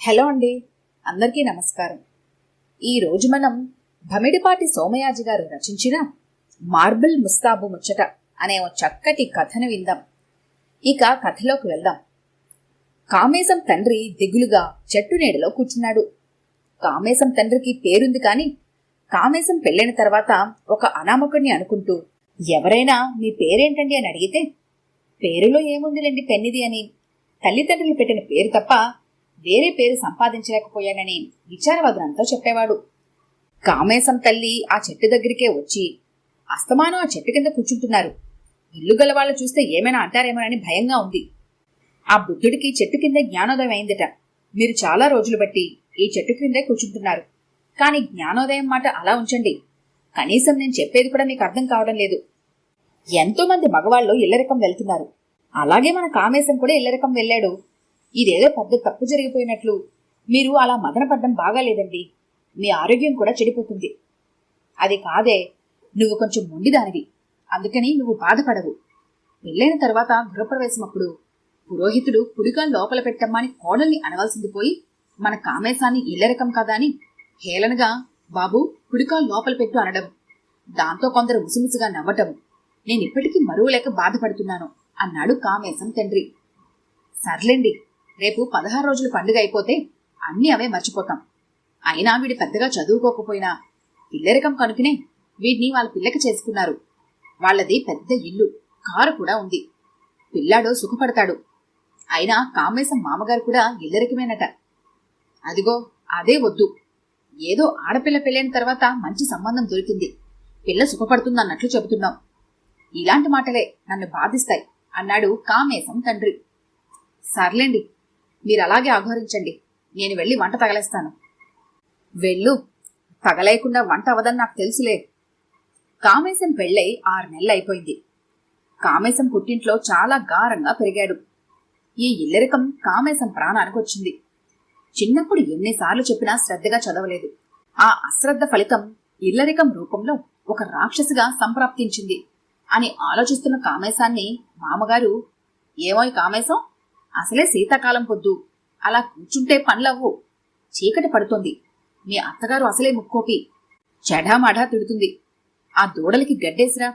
Hello అండి, అందరికీ నమస్కారం. ఈరోజు మనం భమిడిపాటి సోమయాజి గారు రచించిన మార్బుల్ ముస్తాబు ముచ్చట అనే ఓ చక్కటి కథను విందాం. ఇక కథలోకి వెళ్దాం. కామేశం తండ్రి దిగులుగా చెట్టు నీడలో కూర్చున్నాడు. కామేశం తండ్రికి పేరుంది కాని కామేశం పెళ్ళైన తర్వాత ఒక అనామకుడిని అనుకుంటూ ఎవరైనా మీ పేరేంటండి అని అడిగితే పేరులో ఏముందిలేండి పెన్నిది అని తల్లిదండ్రులు పెట్టిన పేరు తప్ప వేరే పేరు సంపాదించలేకపోయానని విచారవాదులంతా చెప్పేవాడు. కామేశం తల్లి ఆ చెట్టు దగ్గరికే వచ్చి అస్తమానం ఆ చెట్టు కింద కూర్చుంటున్నారు. ఇల్లు గలవాళ్ళు చూస్తే ఏమైనా అంటారేమోనని భయంగా ఉంది. ఆ బుద్ధుడికి చెట్టు కింద జ్ఞానోదయం అయిందట. మీరు చాలా రోజులు బట్టి ఈ చెట్టు కిందే కూర్చుంటున్నారు. కాని జ్ఞానోదయం మాట అలా ఉంచండి, కనీసం నేను చెప్పేది కూడా మీకు అర్థం కావడం లేదు. ఎంతో మంది మగవాళ్ళు ఇల్లరికం వెళ్తున్నారు, అలాగే మన కామేశం కూడా ఇల్లరికం వెళ్ళాడు. ఇదేదో పెద్ద తప్పు జరిగిపోయినట్లు మీరు అలా మదనపడ్డం బాగాలేదండి. మీ ఆరోగ్యం కూడా చెడిపోతుంది. అది కాదే, నువ్వు కొంచెం మొండిదానివి, అందుకని నువ్వు బాధపడవు. పెళ్ళైన తర్వాత గృహప్రవేశమప్పుడు పురోహితుడు కుడికాలు లోపల పెట్టమ్మా అని కోడల్ని అనవలసింది పోయి మన కామేశాన్ని ఇల్లరికం కదా అని హేళనగా బాబు కుడికాలు లోపల పెట్టు అనడం, దాంతో కొందరు ముసుముసుగా నవ్వటం నేనిప్పటికీ మరువలేక బాధపడుతున్నాను అన్నాడు కామేశం తండ్రి. సర్లేండి, రేపు 16 రోజుల పండుగ అయిపోతే అన్నీ అవే మర్చిపోతాం. అయినా వీడి పెద్దగా చదువుకోకపోయినా ఇల్లరికం కనుకనే వీడిని వాళ్ళ పిల్లకి చేసుకున్నారు. వాళ్ళది పెద్ద ఇల్లు, కారు కూడా ఉంది. పిల్లాడు సుఖపడతాడు. అయినా కామేశం మామగారు కూడా ఇల్లరికమేనట. అదిగో అదే వద్దు. ఏదో ఆడపిల్ల పెళ్ళైన తర్వాత మంచి సంబంధం దొరికింది, పిల్ల సుఖపడుతుందన్నట్లు చెబుతున్నాం. ఇలాంటి మాటలే నన్ను బాధిస్తాయి అన్నాడు కామేశం తండ్రి. సర్లేండి, మీరలాగే ఆఘోరించండి, నేను వెళ్ళి వంట తగలేస్తాను. వెళ్ళు, తగలేయకుండా వంట అవదని నాకు తెలుసులే. కామేశం పెళ్ళై 6 నెలలు అయిపోయింది. కామేశం పుట్టింట్లో చాలా గారంగా పెరిగాడు. ఈ ఇల్లరికం కామేశం ప్రాణానికి వచ్చింది. చిన్నప్పుడు ఎన్నిసార్లు చెప్పినా శ్రద్ధగా చదవలేదు. ఆ అశ్రద్ధ ఫలితం ఇల్లరికం రూపంలో ఒక రాక్షసిగా సంప్రాప్తించింది అని ఆలోచిస్తున్న కామేశాన్ని మామగారు, ఏమోయ్ కామేశం, అసలే శీతాకాలం పొద్దు, అలా కూర్చుంటే పనులవ్వు, చీకటి పడుతోంది. మీ అత్తగారు అసలే ముక్కోపి, చెడామాడా తిడుతుంది. ఆ దూడలకి గడ్డేసిరా,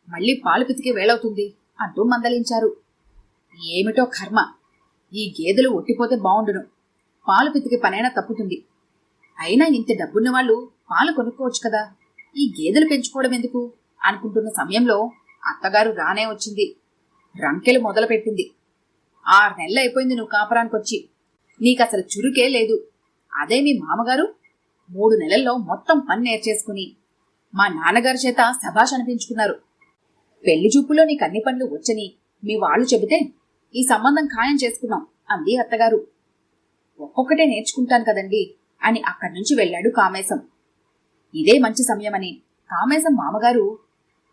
మళ్ళీ పాలు పితికే వేళవుతుంది అంటూ మందలించారు. ఏమిటో కర్మ, ఈ గేదెలు ఒట్టిపోతే బావుండును, పాలు పితికే పనైనా తప్పుతుంది. అయినా ఇంత డబ్బున్న వాళ్ళు పాలు కొనుక్కోవచ్చు కదా, ఈ గేదెలు పెంచుకోవడం ఎందుకు అనుకుంటున్న సమయంలో అత్తగారు రానే వచ్చింది. రంకెలు మొదలుపెట్టింది. 6 నెలలు అయిపోయింది నువ్వు కాపురానికొచ్చి, నీకసలు చురుకే లేదు. అదే మీ మామగారు 3 నెలల్లో మొత్తం పని నేర్చేసుకుని మా నాన్నగారి చేత శభాష్ అనిపించుకున్నారు. పెళ్లి చూపులో నీకు అన్ని పనులు వచ్చని మీ వాళ్ళు చెబితే ఈ సంబంధం ఖాయం చేసుకున్నాం అంది అత్తగారు. ఒక్కొక్కటే నేర్చుకుంటాను కదండి అని అక్కడి నుంచి వెళ్ళాడు కామేశం. ఇదే మంచి సమయమని కామేశం మామగారు,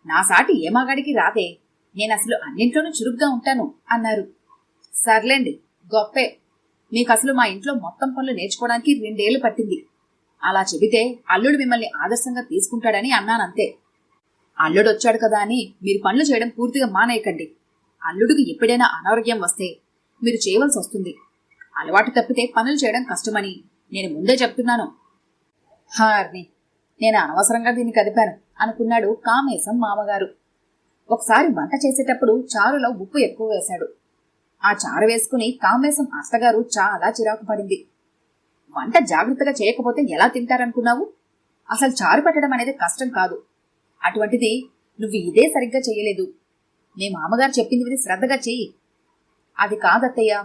నా సాటి ఏ మగాడికి రాదే, నేనసలు అన్నింట్లోనూ చురుగ్గా ఉంటాను అన్నారు. సర్లేండి, గొప్పే, మీకసలు మా ఇంట్లో మొత్తం పనులు నేర్చుకోవడానికి 2 ఏళ్లు పట్టింది. అలా చెబితే అల్లుడు మిమ్మల్ని ఆదర్శంగా తీసుకుంటాడని అన్నానంతే. అల్లుడొచ్చాడు కదా అని మీరు పనులు చేయడం పూర్తిగా మానేయకండి. అల్లుడికి ఎప్పుడైనా అనారోగ్యం వస్తే మీరు చేయవలసి వస్తుంది. అలవాటు తప్పితే పనులు చేయడం కష్టమని నేను ముందే చెప్తున్నాను. హార్ని, నేను అనవసరంగా దీన్ని కదిపాను అనుకున్నాడు కామేశం మామగారు. ఒకసారి వంట చేసేటప్పుడు చారులో ఉప్పు ఎక్కువ వేశాడు. ఆ చారు వేసుకుని కామేశం అత్తగారు చాలా చిరాకు పడింది. వంట జాగ్రత్తగా చేయకపోతే ఎలా తింటారనుకున్నావు? అసలు చారు పెట్టడం అనేది కష్టం కాదు. అటువంటిది నువ్వు ఇదే సరిగ్గా చెయ్యలేదు. మీ మామగారు చెప్పింది విని శ్రద్ధగా చెయ్యి. అది కాదత్తయ్యా,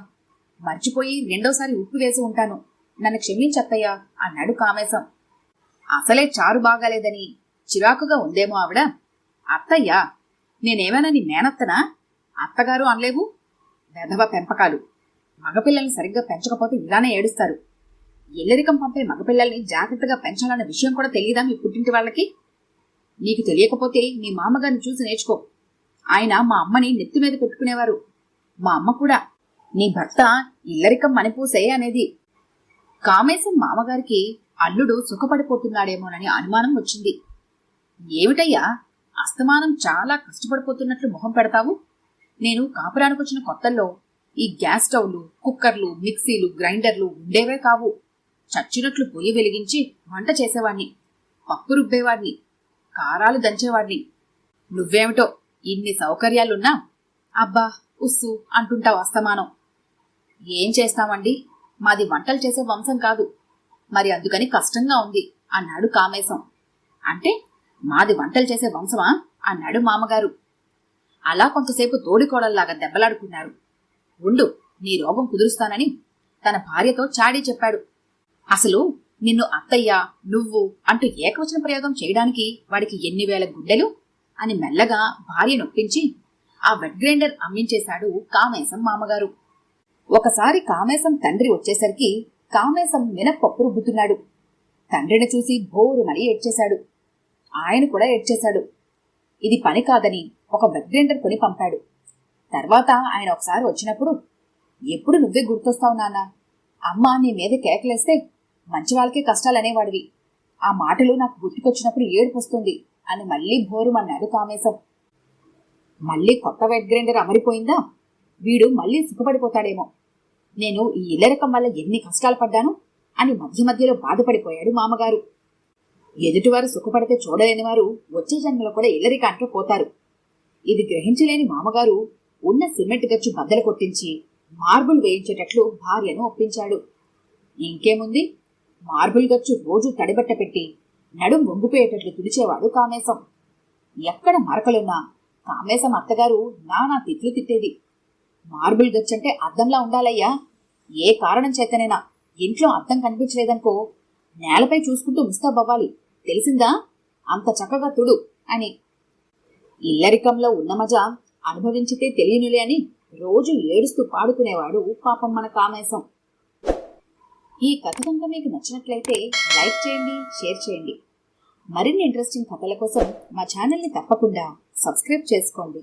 మర్చిపోయి 2వసారి ఉప్పు వేసి ఉంటాను, నన్ను క్షమించత్తయ్యా అన్నాడు కామేశం. అసలే చారు బాగాలేదని చిరాకుగా ఉందేమో ఆవిడ. అత్తయ్యా, నేనేమైనా నీ మేనత్తనా? అత్తగారు అనలేవు. వెధవ పెంపకాలు. మగపిల్లల్ని సరిగ్గా పెంచకపోతే ఇలానే ఏడుస్తారు. ఇల్లరికం పంపే మగపిల్లల్ని జాగ్రత్తగా పెంచాలన్న విషయం కూడా తెలియదా మీ పుట్టింటి వాళ్ళకి? నీకు తెలియకపోతే మీ మామగారిని చూసి నేర్చుకో. ఆయన మా అమ్మని నెత్తి మీద పెట్టుకునేవారు. మా అమ్మ కూడా నీ భర్త ఇల్లరికం మణిపూసే అనేది. కామేశం మామగారికి అల్లుడు సుఖపడిపోతున్నాడేమోనని అనుమానం వచ్చింది. ఏమిటయ్యా, అస్తమానం చాలా కష్టపడిపోతున్నట్లు మొహం పెడతావు? నేను కాపురానికొచ్చిన కొత్తల్లో ఈ గ్యాస్ స్టవ్లు, కుక్కర్లు, మిక్సీలు, గ్రైండర్లు ఉండేవే కావు. చచ్చినట్లు పొయ్యి వెలిగించి వంట చేసేవాణ్ణి, పప్పు రుబ్బేవాణ్ణి, కారాలు దంచేవాణ్ణి. నువ్వేమిటో ఇన్ని సౌకర్యాలున్నా అబ్బా ఉస్సు అంటుంటావు అస్తమానం. ఏం చేస్తామండి, మాది వంటలు చేసే వంశం కాదు, మరి అందుకని కష్టంగా ఉంది అన్నాడు కామేశం. అంటే మాది వంటలు చేసే వంశమా అన్నాడు మామగారు. అలా కొంతసేపు తోడికోడల్లాగా దెబ్బలాడుకున్నారు. ఉండు, నీ రోగం కుదురుస్తానని తన భార్యతో చాడీ చెప్పాడు. అసలు నిన్ను అత్తయ్య, నువ్వు అంటూ ఏకవచన ప్రయోగం చేయడానికి వాడికి ఎన్ని వేల గుడ్డెలు అని మెల్లగా భార్య నొప్పించి ఆ వెట్ గ్రైండర్ అమ్మించేశాడు కామేశం మామగారు. ఒకసారి కామేశం తండ్రి వచ్చేసరికి కామేశం మినప్పప్పు రుబ్బుతున్నాడు. తండ్రిని చూసి భోరుమని ఏడ్చేశాడు. ఆయన కూడా ఏడ్చేశాడు. ఇది పని కాదని ఒక వెట్ గ్రైండర్ కొని పంపాడు. తర్వాత ఆయన ఒకసారి వచ్చినప్పుడు, ఎప్పుడు నువ్వే గుర్తొస్తావు నాన్న, అమ్మ నీ మీద కేకలేస్తే మంచి వాళ్ళకే కష్టాలనేవాడివి, ఆ మాటలు నాకు గుర్తుకొచ్చినప్పుడు ఏడుపొస్తుంది అని మళ్లీ భోరుమన్నాడు కామేశం. మళ్లీ కొత్త వెట్ గ్రైండర్ అమరిపోయిందా, వీడు మళ్లీ సుఖపడిపోతాడేమో, నేను ఈ ఇల్లరకం వల్ల ఎన్ని కష్టాలు పడ్డాను అని మధ్య మధ్యలో బాధపడిపోయాడు మామగారు. ఎదుటివారు సుఖపడితే చూడలేని వారు వచ్చే జన్మలో కూడా ఇల్లరికానికే పోతారు. ఇది గ్రహించలేని మామగారు ఉన్న సిమెంట్ గచ్చు బద్దలు కొట్టించి మార్బుల్ వేయించేటట్లు భార్యను ఒప్పించాడు. ఇంకేముంది, మార్బుల్ గచ్చు రోజు తడిబట్ట పెట్టి నడుం వంగిపోయేటట్లు తుడిచేవాడు కామేశం. ఎక్కడ మరకలున్నా కామేశం అత్తగారు నానా తిట్లు తిట్టేది. మార్బుల్ గచ్చంటే అద్దంలా ఉండాలయ్యా, ఏ కారణం చేతనైనా ఇంట్లో అద్దం కనిపించలేదనుకో నేలపై చూసుకుంటూ ముస్తాబవ్వాలి, తెలిసిందా, అంత చక్కగా తుడు అని. ఇల్లరికంలో ఉన్న మజా అనుభవించితే తెలియనులే అని రోజు ఏడుస్తూ పాడుకునేవాడు పాపం మన కామేశం. ఈ కథ కనుక మీకు నచ్చినట్లయితే లైక్ చేయండి, షేర్ చేయండి. మరిన్ని ఇంట్రెస్టింగ్ కథల కోసం మా ఛానల్ని తప్పకుండా సబ్స్క్రైబ్ చేసుకోండి.